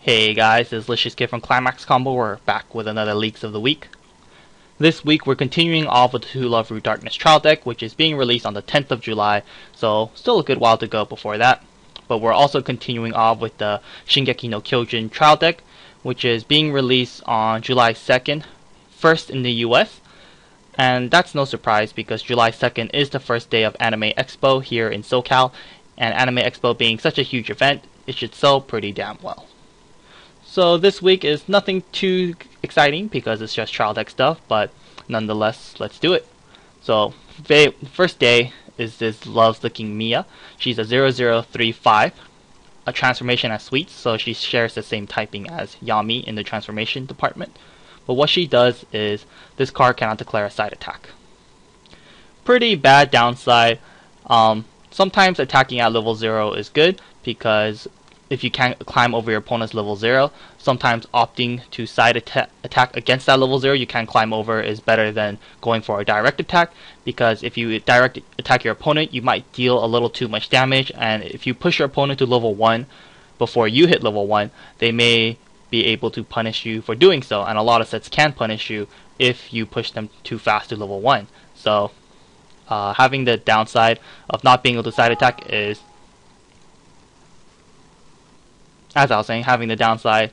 Hey guys, this is Licious Kid from ClimaxCombo. We're back with another Leaks of the Week. This week we're continuing off with the Who Love Root Darkness trial deck, which is being released on the 10th of July, so still a good while to go before that. But we're also continuing off with the Shingeki no Kyojin trial deck, which is being released on July 2nd, first in the US. And that's no surprise because July 2nd is the first day of Anime Expo here in SoCal, and Anime Expo being such a huge event, it should sell pretty damn well. So this week is nothing too exciting because it's just trial deck stuff, but nonetheless, let's do it. So first day is this Loves Looking Mia. She's a 0035, a transformation as Sweets, so she shares the same typing as Yami in the transformation department. But what she does is this card cannot declare a side attack. Pretty bad downside. Sometimes attacking at level 0 is good because if you can't climb over your opponent's level 0, sometimes opting to side attack against that level 0 you can climb over is better than going for a direct attack, because if you direct attack your opponent, you might deal a little too much damage, and if you push your opponent to level 1 before you hit level 1, they may be able to punish you for doing so, and a lot of sets can punish you if you push them too fast to level 1. So having the downside of not being able to side attack is, as I was saying, having the downside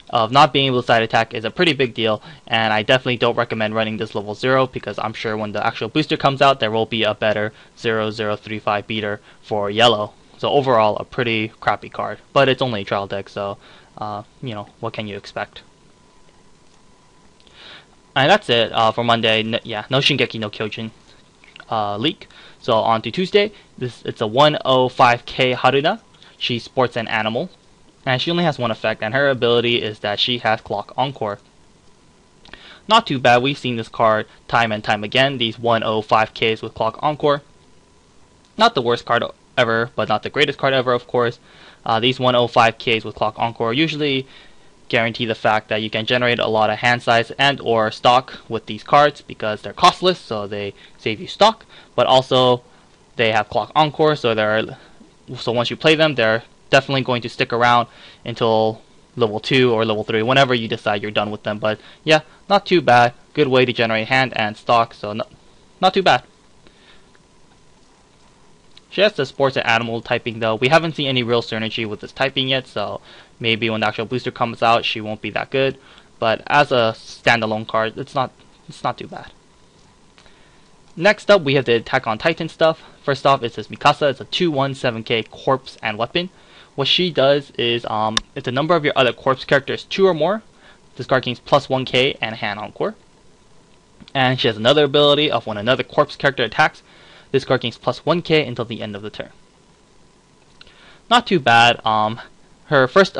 of not being able to side attack is a pretty big deal, and I definitely don't recommend running this level 0 because I'm sure when the actual booster comes out there will be a better 0035 beater for yellow. So overall a pretty crappy card, but it's only a trial deck, so you know, what can you expect? And that's it for Monday. No Shingeki no Kyojin leak. So on to Tuesday, it's a 105k Haruna. She sports an animal, and she only has one effect, and her ability is that she has Clock Encore. Not too bad. We've seen this card time and time again, these 105Ks with Clock Encore. Not the worst card ever, but not the greatest card ever, of course. These 105Ks with Clock Encore usually guarantee the fact that you can generate a lot of hand size and or stock with these cards because they're costless, so they save you stock, but also they have Clock Encore, so once you play them, they're definitely going to stick around until level 2 or level 3, whenever you decide you're done with them. But yeah, not too bad. Good way to generate hand and stock, so not too bad. She has the sports and animal typing though. We haven't seen any real synergy with this typing yet, so maybe when the actual booster comes out she won't be that good. But as a standalone card, it's not too bad. Next up we have the Attack on Titan stuff. First off, it says Mikasa. It's a 217k corpse and weapon. What she does is, if the number of your other corpse characters is 2 or more, this card gains plus 1k and hand encore. And she has another ability of when another corpse character attacks, this card gains plus 1k until the end of the turn. Not too bad. Her first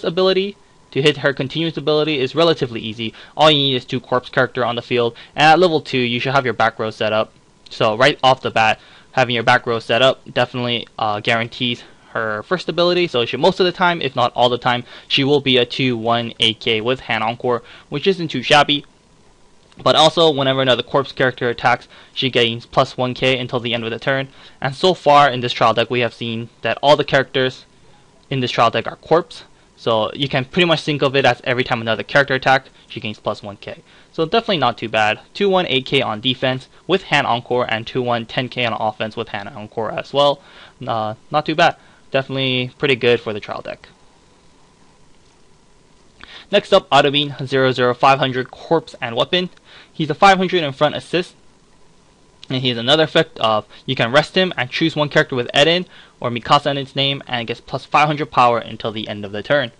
ability to hit her continuous ability is relatively easy. All you need is 2 corpse character on the field, and at level 2 you should have your back row set up. So right off the bat, having your back row set up definitely guarantees her first ability, so most of the time, if not all the time, she will be a 2-1-8k with hand encore, which isn't too shabby. But also, whenever another corpse character attacks, she gains plus 1k until the end of the turn. And so far in this trial deck, we have seen that all the characters in this trial deck are corpse, so you can pretty much think of it as every time another character attacks, she gains plus 1k. So definitely not too bad. 2-1-8k on defense with hand encore, and 2-1-10k on offense with hand encore as well. Not too bad. Definitely pretty good for the trial deck. Next up, Arubin, 00500 corpse and weapon. He's a 500 in front assist, and he has another effect of you can rest him and choose one character with Eden or Mikasa in its name, and it gets plus 500 power until the end of the turn.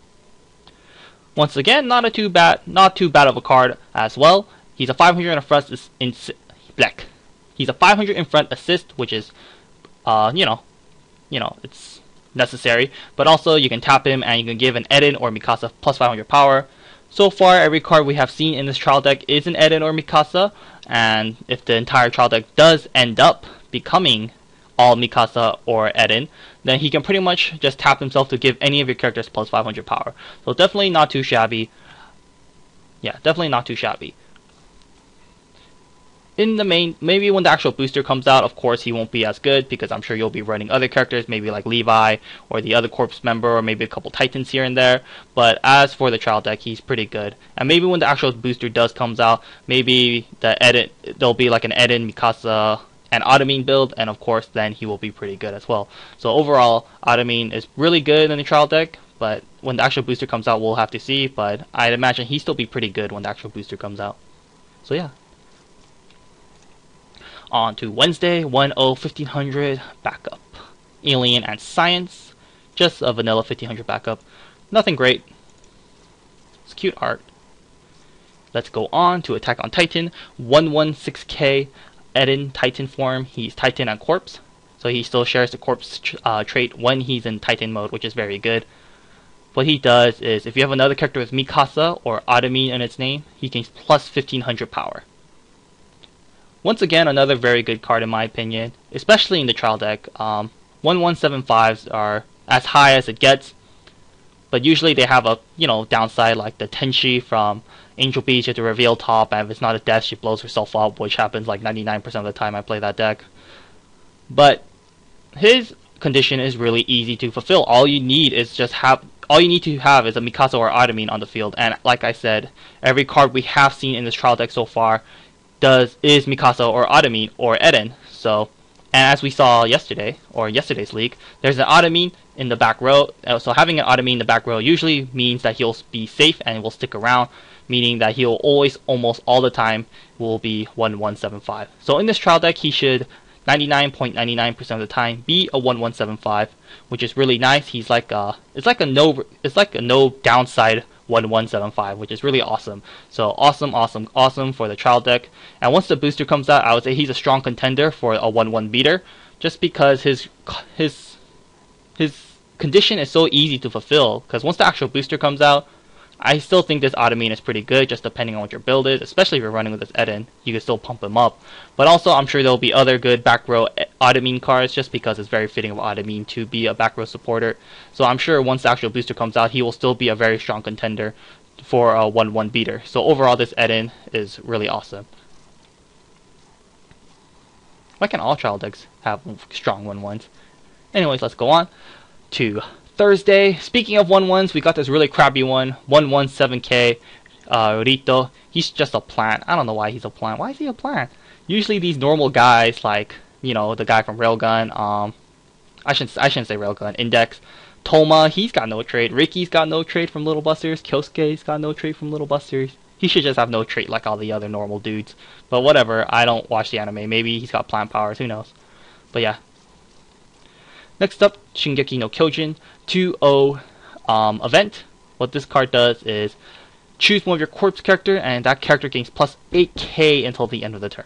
Once again, not too bad of a card as well. He's a 500 in front He's a 500 in front assist, which is it's necessary, but also you can tap him and you can give an Eden or Mikasa plus 500 power. So far, every card we have seen in this trial deck is an Eden or Mikasa, and if the entire trial deck does end up becoming all Mikasa or Eden, then he can pretty much just tap himself to give any of your characters plus 500 power. So definitely not too shabby. Yeah, definitely not too shabby. in the main, maybe when the actual booster comes out, of course he won't be as good because I'm sure you'll be running other characters, maybe like Levi or the other corpse member, or maybe a couple Titans here and there. But as for the trial deck, he's pretty good. And maybe when the actual booster does comes out, maybe there'll be like an Eden, Mikasa, and Automine build, and of course then he will be pretty good as well. So overall, Automine is really good in the trial deck, but when the actual booster comes out, we'll have to see. But I'd imagine he'll still be pretty good when the actual booster comes out. So yeah. On to Wednesday, 1500 backup. Alien and Science. Just a vanilla 1500 backup. Nothing great. It's cute art. Let's go on to Attack on Titan. 116k Eden Titan form. He's Titan and Corpse. So he still shares the Corpse trait when he's in Titan mode, which is very good. What he does is, if you have another character with Mikasa or Automine in its name, he gains plus 1500 power. Once again, another very good card in my opinion, especially in the trial deck. 1175s are as high as it gets, but usually they have a downside, like the Tenshi from Angel Beast. You have to reveal top, and if it's not a death, she blows herself up, which happens like 99% of the time I play that deck. But his condition is really easy to fulfill. All you need to have is a Mikasa or Automine on the field, and like I said, every card we have seen in this trial deck so far is Mikasa or Automine or Eden. So, and as we saw yesterday, or yesterday's leak, there's an Automine in the back row. So having an Automine in the back row usually means that he'll be safe and will stick around, meaning that he'll always, almost all the time, will be 1175. So in this trial deck, he should 99.99% of the time be a 1175, which is really nice. He's like it's like a no downside 1175, which is really awesome. So awesome for the trial deck. And once the booster comes out, I would say he's a strong contender for a 1/1 beater, just because his condition is so easy to fulfill. Because once the actual booster comes out, I still think this Automine is pretty good, just depending on what your build is. Especially if you're running with this Eden, you can still pump him up. But also, I'm sure there'll be other good back row Automine cards, just because it's very fitting of Automine to be a back row supporter. So I'm sure once the actual booster comes out, he will still be a very strong contender for a 1/1 beater. So overall, this Eden is really awesome. Why can't all trial decks have strong 1/1s? Anyways, let's go on to Thursday. Speaking of 1/1s, we got this really crappy one, 117k Rito. He's just a plant. I don't know why he's a plant. Why is he a plant? Usually these normal guys, like the guy from Railgun, I shouldn't say Railgun, Index, Toma, he's got no trait. Ricky's got no trait from Little Busters. Kyosuke's got no trait from Little Busters. He should just have no trait like all the other normal dudes. But whatever, I don't watch the anime. Maybe he's got plant powers, who knows. But yeah. Next up, Shingeki no Kyojin 2-0 event. What this card does is choose one of your corpse character, and that character gains plus 8k until the end of the turn.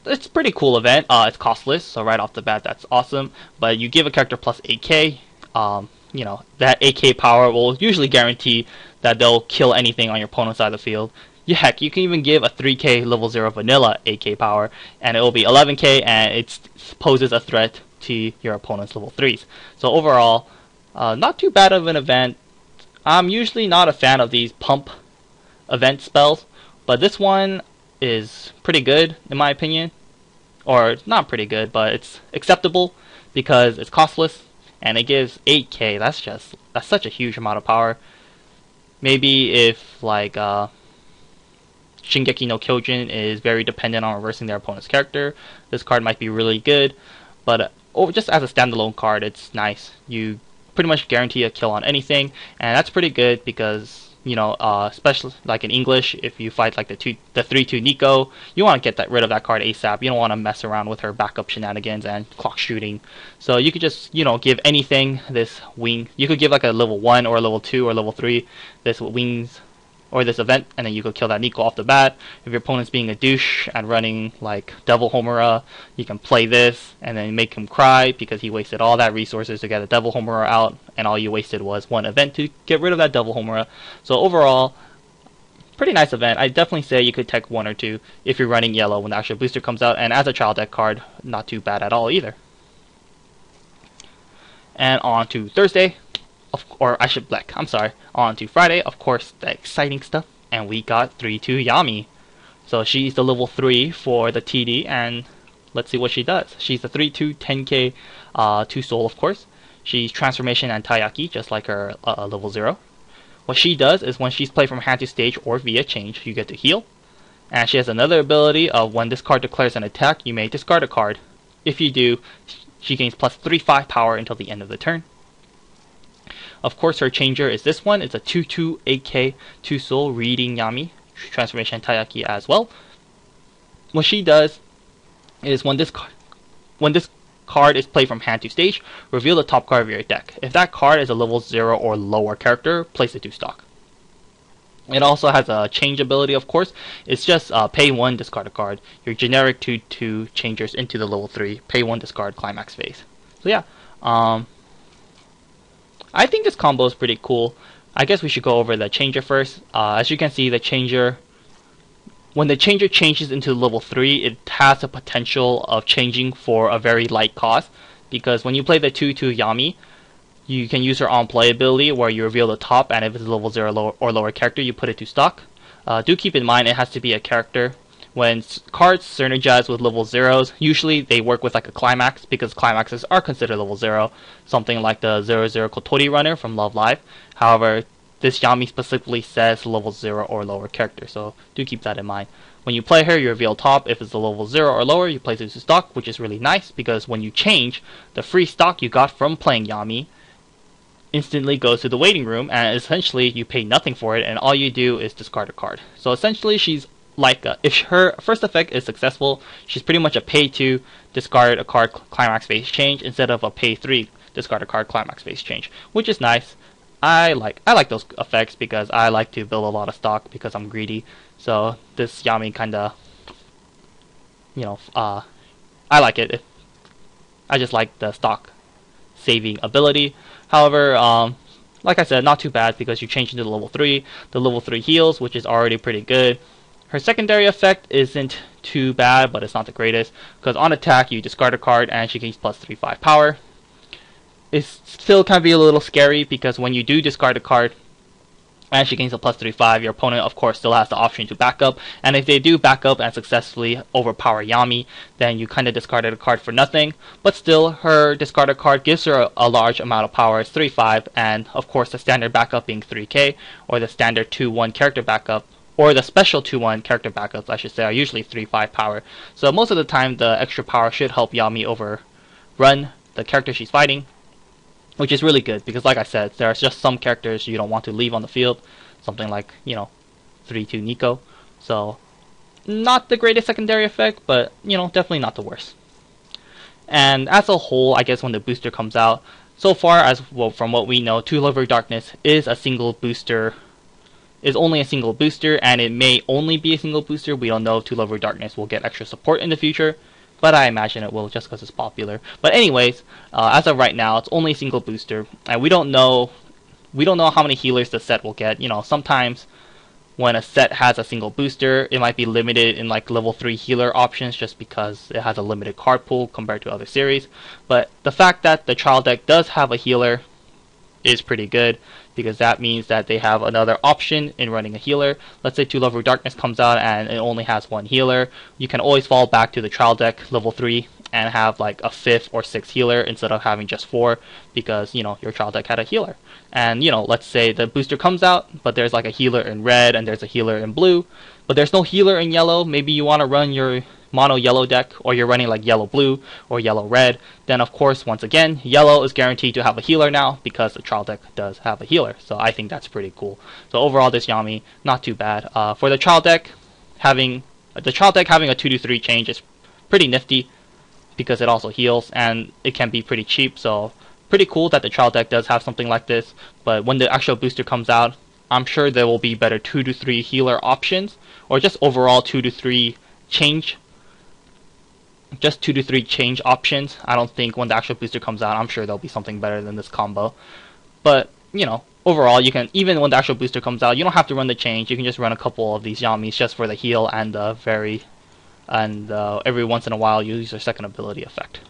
It's a pretty cool event. It's costless, so right off the bat, that's awesome. But you give a character plus 8k. That 8k power will usually guarantee that they'll kill anything on your opponent's side of the field. Heck, you can even give a 3k level 0 vanilla 8k power, and it will be 11k, and it poses a threat to your opponent's level 3s. So overall, not too bad of an event. I'm usually not a fan of these pump event spells, but this one is pretty good in my opinion. Or not pretty good, but it's acceptable because it's costless and it gives 8k. That's such a huge amount of power. Maybe if like Shingeki no Kyojin is very dependent on reversing their opponent's character, this card might be really good. But just as a standalone card, it's nice. You pretty much guarantee a kill on anything, and that's pretty good because especially like in English, if you fight like the 3/2 Nico, you want to get rid of that card ASAP. You don't want to mess around with her backup shenanigans and clock shooting. So you could just give anything this wing. You could give like a level 1 or a level 2 or level 3 this wings or this event, and then you could kill that Nico off the bat. If your opponent's being a douche and running like Devil Homura, you can play this and then make him cry because he wasted all that resources to get a Devil Homura out, and all you wasted was one event to get rid of that Devil Homura. So overall, pretty nice event. I definitely say you could tech 1 or 2 if you're running yellow when the actual booster comes out, and as a child deck card, not too bad at all either. And on to Thursday. On to Friday, of course, the exciting stuff. and we got 3-2 Yami. So she's the level 3 for the TD, and let's see what she does. She's the 3-2 10k 2 soul, of course. She's transformation and Taiyaki, just like her level 0. What she does is when she's played from hand to stage or via change, you get to heal. And she has another ability of when this card declares an attack, you may discard a card. If you do, she gains plus 3/5 power until the end of the turn. Of course, her changer is this one. It's a 2-2 8k 2 soul reading Yami, transformation Taiyaki as well. What she does is when this card is played from hand to stage, reveal the top card of your deck. If that card is a level 0 or lower character, place it to stock. It also has a change ability, of course. It's just pay 1, discard a card. Your generic 2-2 changers into the level 3, pay 1, discard, climax phase. So yeah, I think this combo is pretty cool. I guess we should go over the changer first. As you can see, the changer, when the changer changes into level 3, it has the potential of changing for a very light cost, because when you play the 2-2 Yami, you can use her on play ability where you reveal the top, and if it's a level 0 or lower character, you put it to stock. Do keep in mind it has to be a character. When cards synergize with level 0s, usually they work with like a climax, because climaxes are considered level 0, something like the 00 Kotori runner from Love Live. However, this Yami specifically says level 0 or lower character, so do keep that in mind. When you play her, you reveal top. If it's a level 0 or lower, you place it to stock, which is really nice, because when you change, the free stock you got from playing Yami instantly goes to the waiting room, and essentially you pay nothing for it, and all you do is discard a card. So essentially she's like if her first effect is successful, she's pretty much a pay 2 discard a card climax phase change instead of a pay 3 discard a card climax phase change, which is nice. I like those effects because I like to build a lot of stock because I'm greedy. So this Yami kinda, you know, I like it. I just like the stock saving ability. However, like I said, not too bad because you change into the level 3. The level 3 heals, which is already pretty good. Her secondary effect isn't too bad, but it's not the greatest, because on attack you discard a card and she gains plus 3/5 power. It still can be a little scary because when you do discard a card and she gains a plus 3/5, your opponent of course still has the option to back up, and if they do back up and successfully overpower Yami, then you kind of discarded a card for nothing. But still, her discarded card gives her a large amount of power. It's 3/5, and of course the standard backup being 3k, or the standard 2/1 character backup, or the special 2/1 character backups I should say, are usually 3/5 power. So most of the time the extra power should help Yami overrun the character she's fighting, which is really good because, like I said, there are just some characters you don't want to leave on the field, something like, you know, 3-2 Nico. So not the greatest secondary effect, but, you know, definitely not the worst. And as a whole, I guess when the booster comes out, so far as well, from what we know, Two Lover Darkness is a single booster, is only a single booster, and it may only be a single booster. We don't know if Two Lover Darkness will get extra support in the future, but I imagine it will just because it's popular. But anyways, as of right now, it's only a single booster, and we don't know how many healers the set will get. You know, sometimes when a set has a single booster, it might be limited in like level 3 healer options just because it has a limited card pool compared to other series. But the fact that the trial deck does have a healer is pretty good, because that means that they have another option in running a healer. Let's say Two Lover Darkness comes out and it only has one healer. You can always fall back to the trial deck level 3 and have like a 5th or 6th healer instead of having just 4, because, you know, your trial deck had a healer. And, you know, let's say the booster comes out, but there's like a healer in red and there's a healer in blue, but there's no healer in yellow. Maybe you want to run your mono yellow deck, or you're running like yellow blue or yellow red, then of course once again yellow is guaranteed to have a healer now because the trial deck does have a healer. So I think that's pretty cool. So overall, this Yami, not too bad. For the trial deck, having a 2-3 change is pretty nifty because it also heals and it can be pretty cheap. So pretty cool that the trial deck does have something like this. But when the actual booster comes out, I'm sure there will be better 2-3 healer options, or just overall 2-3 change. Just 2-3 change options. I don't think when the actual booster comes out, I'm sure there'll be something better than this combo. But, you know, overall, you can, even when the actual booster comes out, you don't have to run the change. You can just run a couple of these Yamis just for the heal and every once in a while you use your second ability effect.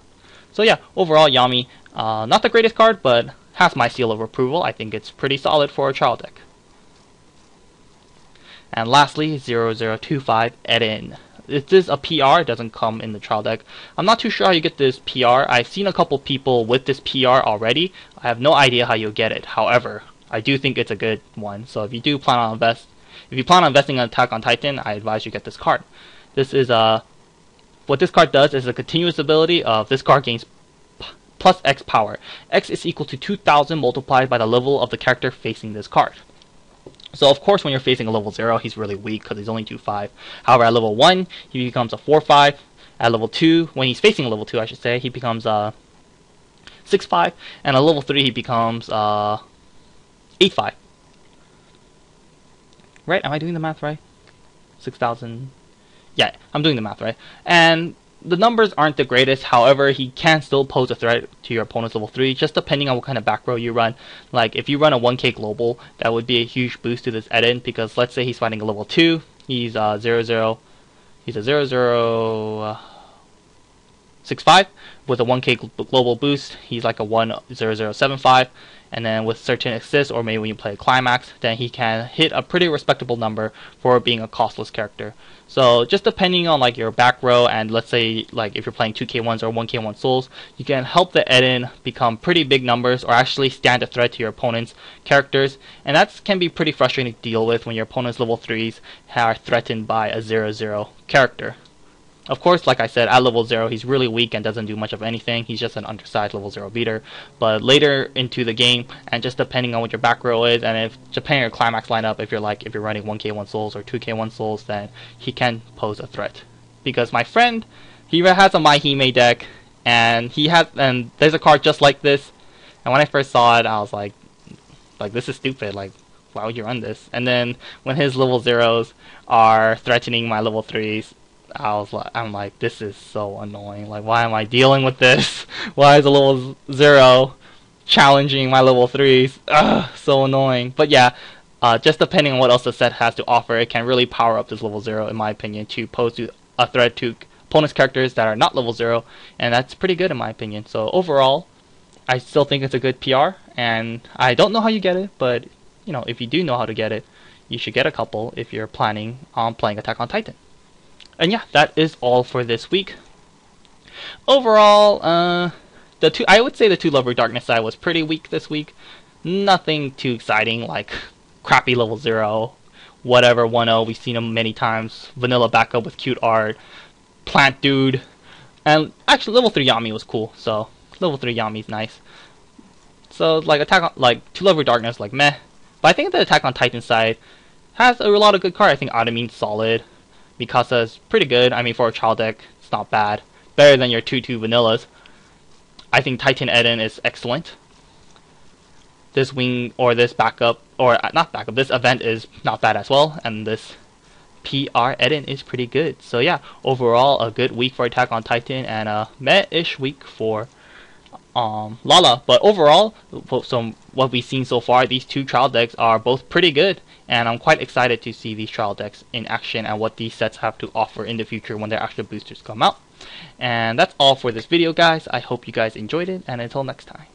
So yeah, overall Yami, not the greatest card, but has my seal of approval. I think it's pretty solid for a trial deck. And lastly, 0025 Eden. This is a PR, it doesn't come in the trial deck. I'm not too sure how you get this PR. I've seen a couple people with this PR already. I have no idea how you'll get it. However, I do think it's a good one. So if you do plan on investing in Attack on Titan, I advise you get this card. This is what this card does is a continuous ability of this card gains plus X power. X is equal to 2000 multiplied by the level of the character facing this card. So of course when you're facing a level 0, he's really weak because he's only 2-5. However, at level 1, he becomes a 4-5. At level 2, when he's facing a level 2, I should say, he becomes a 6-5. And at level 3, he becomes 8-5. Right? Am I doing the math right? 6,000. Yeah, I'm doing the math right. And the numbers aren't the greatest, however, he can still pose a threat to your opponent's level 3, just depending on what kind of back row you run. Like, if you run a 1k global, that would be a huge boost to this Eden, because let's say he's fighting a level 2, he's a 0-0, he's a 0-0-6-5, with a 1k global boost, he's like a 1-0-0-7-5, and then with certain assists, or maybe when you play Climax, then he can hit a pretty respectable number for being a costless character. So just depending on like your back row, and let's say like if you're playing 2k1s or 1k1 souls, you can help the Eden become pretty big numbers or actually stand a threat to your opponent's characters, and that can be pretty frustrating to deal with when your opponent's level 3s are threatened by a 0-0 character. Of course, like I said, at level 0, he's really weak and doesn't do much of anything. He's just an undersized level 0 beater. But later into the game, and just depending on what your back row is, and if depending on your Climax lineup, if you're running 1k1 souls or 2k1 souls, then he can pose a threat. Because my friend, he has a My Hime deck, and there's a card just like this. And when I first saw it, I was like this is stupid. Like, why would you run this? And then when his level 0s are threatening my level 3s, I'm like, this is so annoying. Like, why am I dealing with this? Why is a level 0 challenging my level 3s? Ugh, so annoying. But yeah, just depending on what else the set has to offer, it can really power up this level 0, in my opinion, to pose a threat to opponent's characters that are not level 0, and that's pretty good in my opinion. So overall, I still think it's a good PR, and I don't know how you get it, but you know, if you do know how to get it, you should get a couple if you're planning on playing Attack on Titan. And yeah, that is all for this week. Overall, I would say the two Love Root Darkness side was pretty weak this week. Nothing too exciting, like crappy level 0, whatever 1-0. We've seen him many times. Vanilla backup with cute art, plant dude, and actually level 3 Yami was cool. So level 3 Yami's nice. So like two Love Root Darkness, like meh. But I think the Attack on Titan side has a lot of good cards. I think Adamine's solid. Mikasa's pretty good. I mean, for a trial deck, it's not bad. Better than your 2-2 vanillas. I think Titan Eden is excellent. This wing, or this backup, or not backup, this event is not bad as well. And this PR Eden is pretty good. So yeah, overall, a good week for Attack on Titan, and a meh-ish week for Lala. But overall, so what we've seen so far, these two trial decks are both pretty good, and I'm quite excited to see these trial decks in action and what these sets have to offer in the future when their actual boosters come out. And that's all for this video, guys. I hope you guys enjoyed it, and until next time.